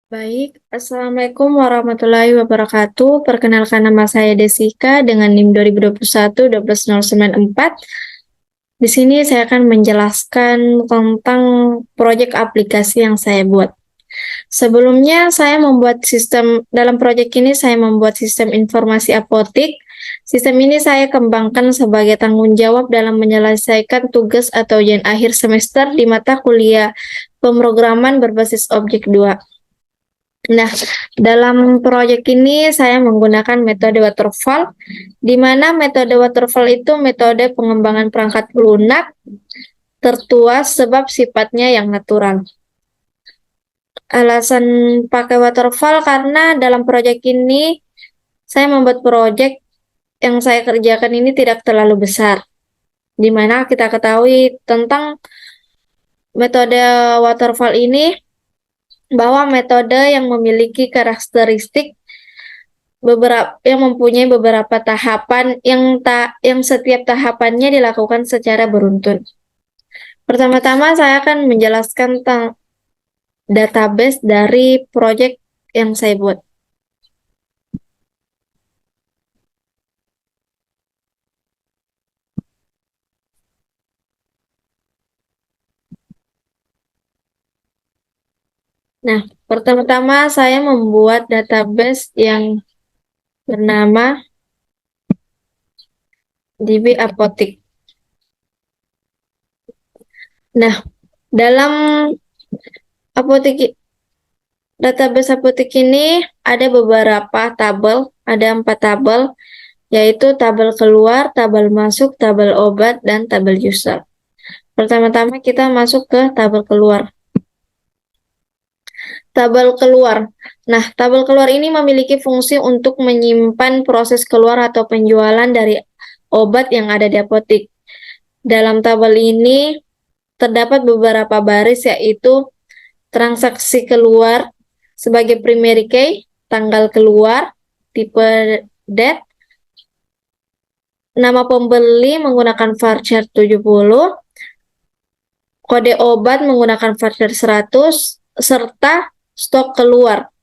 Baik, Assalamualaikum warahmatullahi wabarakatuh. Perkenalkan nama saya Desika dengan NIM 2021-12094. Di sini saya akan menjelaskan tentang proyek aplikasi yang saya buat. Sebelumnya saya membuat dalam proyek ini saya membuat sistem informasi apotik. Sistem ini saya kembangkan sebagai tanggung jawab dalam menyelesaikan tugas atau ujian akhir semester di mata kuliah pemrograman berbasis objek 2. Nah, dalam proyek ini saya menggunakan metode waterfall, di mana metode waterfall itu metode pengembangan perangkat lunak tertua sebab sifatnya yang natural. Alasan pakai waterfall karena dalam proyek ini saya membuat proyek yang saya kerjakan ini tidak terlalu besar, di mana kita ketahui tentang metode waterfall ini bahwa metode yang memiliki karakteristik yang mempunyai beberapa tahapan yang setiap tahapannya dilakukan secara beruntun. Pertama-tama saya akan menjelaskan tentang database dari proyek yang saya buat. Nah, pertama-tama saya membuat database yang bernama DB Apotik. Nah, dalam apotik database apotik ini ada beberapa tabel, ada 4 tabel, yaitu tabel keluar, tabel masuk, tabel obat, dan tabel user. Pertama-tama kita masuk ke tabel keluar. Tabel keluar. Nah, tabel keluar ini memiliki fungsi untuk menyimpan proses keluar atau penjualan dari obat yang ada di apotik. Dalam tabel ini terdapat beberapa baris, yaitu transaksi keluar sebagai primary key, tanggal keluar, tipe date, nama pembeli menggunakan varchar 70, kode obat menggunakan varchar 100, serta stok keluar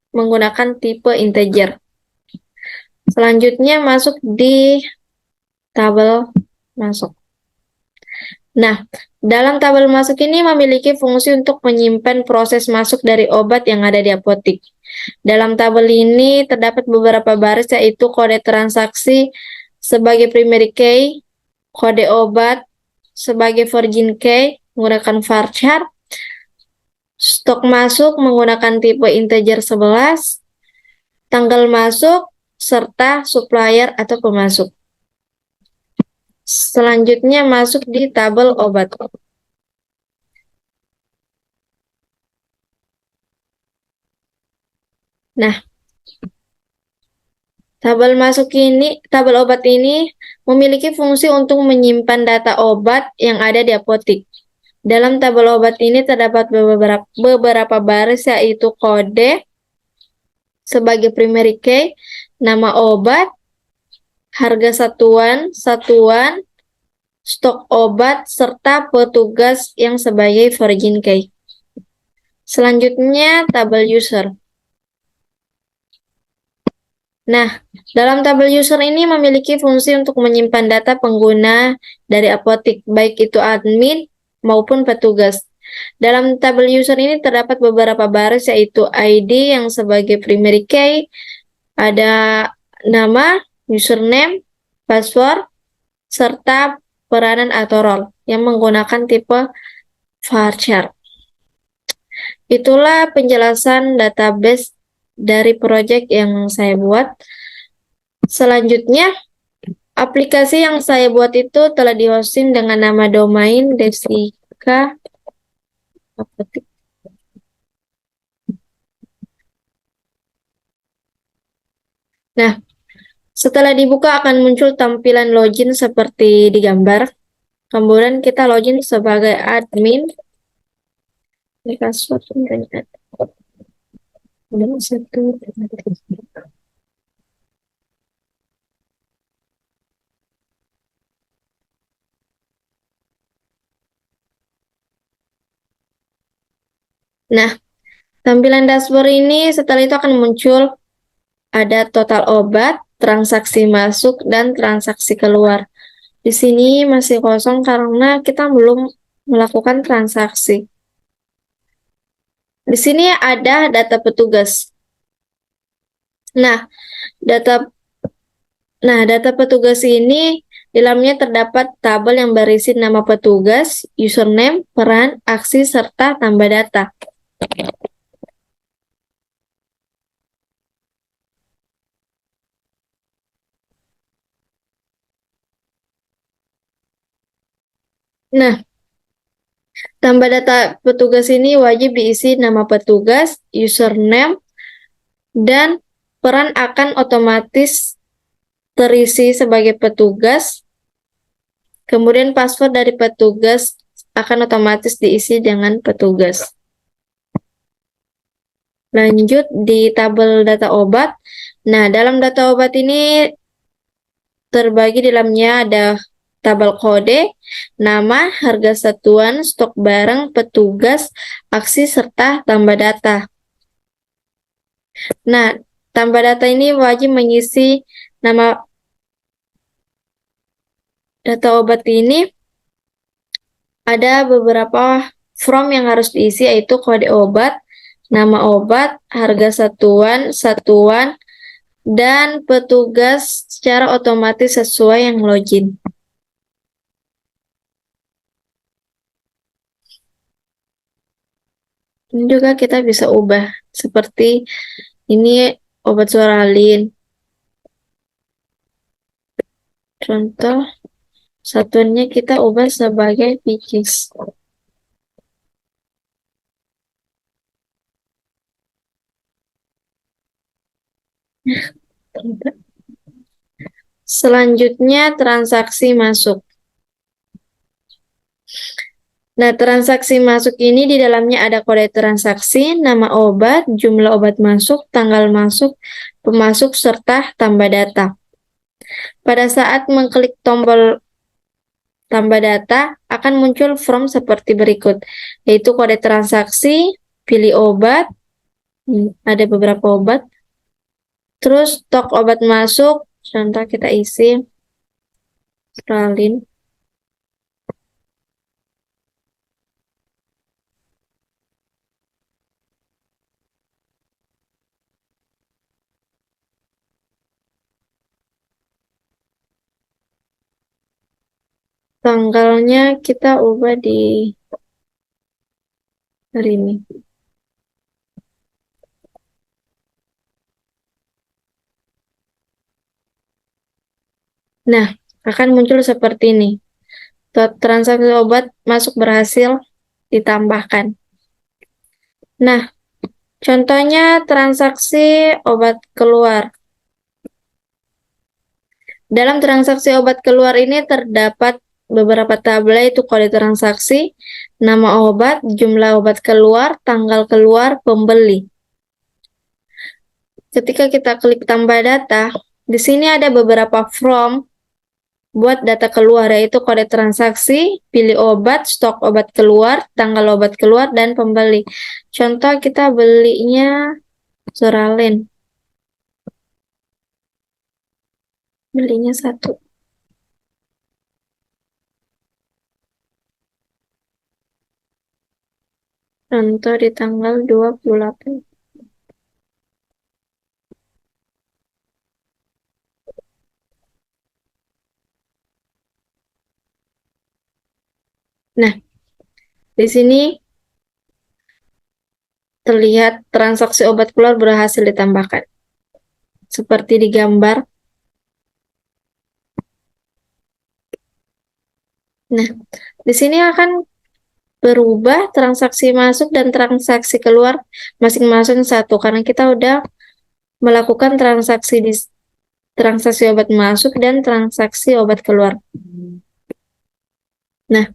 menggunakan tipe integer. Selanjutnya masuk di tabel masuk. Nah, dalam tabel masuk ini memiliki fungsi untuk menyimpan proses masuk dari obat yang ada di apotik. Dalam tabel ini terdapat beberapa baris, yaitu kode transaksi sebagai primary key, kode obat sebagai virgin key menggunakan varchar, stok masuk menggunakan tipe integer 11, tanggal masuk, serta supplier atau pemasok. Selanjutnya masuk di tabel obat. Nah, tabel obat ini memiliki fungsi untuk menyimpan data obat yang ada di apotik. Dalam tabel obat ini terdapat beberapa baris, yaitu kode sebagai primary key, nama obat, harga satuan, stok obat, serta petugas yang sebagai virgin key. Selanjutnya tabel user. Nah, dalam tabel user ini memiliki fungsi untuk menyimpan data pengguna dari apotik, baik itu admin maupun petugas. Dalam tabel user ini terdapat beberapa baris, yaitu ID yang sebagai primary key, ada nama, username, password, serta peranan atau role yang menggunakan tipe varchar. Itulah penjelasan database dari project yang saya buat. Selanjutnya, aplikasi yang saya buat itu telah di-hosting dengan nama domain Desika Apotik. Nah, setelah dibuka akan muncul tampilan login seperti di gambar. Kemudian kita login sebagai admin. Password satu. Nah, Tampilan dashboard ini setelah itu akan muncul ada total obat, transaksi masuk, dan transaksi keluar. Di sini masih kosong karena kita belum melakukan transaksi. Di sini ada data petugas. Nah, data petugas ini di dalamnya terdapat tabel yang berisi nama petugas, username, peran, aksi, serta tambah data. Nah, tambah data petugas ini wajib diisi nama petugas, username, dan peran akan otomatis terisi sebagai petugas. Kemudian password dari petugas akan otomatis diisi dengan petugas. Lanjut di tabel data obat. Nah, dalam data obat ini terbagi di dalamnya ada tabel kode, nama, harga satuan, stok barang, petugas, aksi, serta tambah data. Nah, tambah data ini wajib mengisi nama data obat ini. Ada beberapa form yang harus diisi, yaitu kode obat, nama obat, harga satuan, dan petugas secara otomatis sesuai yang login. Ini juga kita bisa ubah, seperti ini obat suaralin. Contoh, satuannya kita ubah sebagai pikis. Selanjutnya, transaksi masuk. Nah, transaksi masuk ini di dalamnya ada kode transaksi, nama obat, jumlah obat masuk, tanggal masuk, pemasok, serta tambah data. Pada saat mengklik tombol tambah data, akan muncul form seperti berikut, yaitu kode transaksi, pilih obat, ada beberapa obat, terus stok obat masuk, contoh kita isi, Stralin. Tanggalnya kita ubah di hari ini. Nah, akan muncul seperti ini. Transaksi obat masuk berhasil ditambahkan. Nah, contohnya transaksi obat keluar. Dalam transaksi obat keluar ini terdapat beberapa tabel, yaitu kode transaksi, nama obat, jumlah obat keluar, tanggal keluar, pembeli. Ketika kita klik tambah data, di sini ada beberapa form buat data keluar, yaitu kode transaksi, pilih obat, stok obat keluar, tanggal obat keluar, dan pembeli. Contoh kita belinya Zoralen. Belinya 1. Contoh di tanggal 28. Nah, di sini terlihat transaksi obat keluar berhasil ditambahkan. Seperti di gambar. Nah, di sini akan berubah transaksi masuk dan transaksi keluar masing-masing 1, karena kita udah melakukan transaksi obat masuk dan transaksi obat keluar. Nah,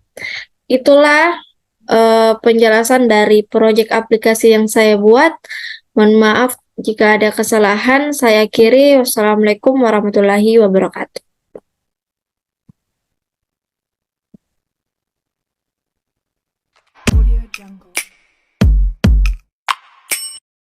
itulah penjelasan dari proyek aplikasi yang saya buat. Mohon maaf jika ada kesalahan. Saya akhiri. Wassalamualaikum warahmatullahi wabarakatuh. Audio Jungle.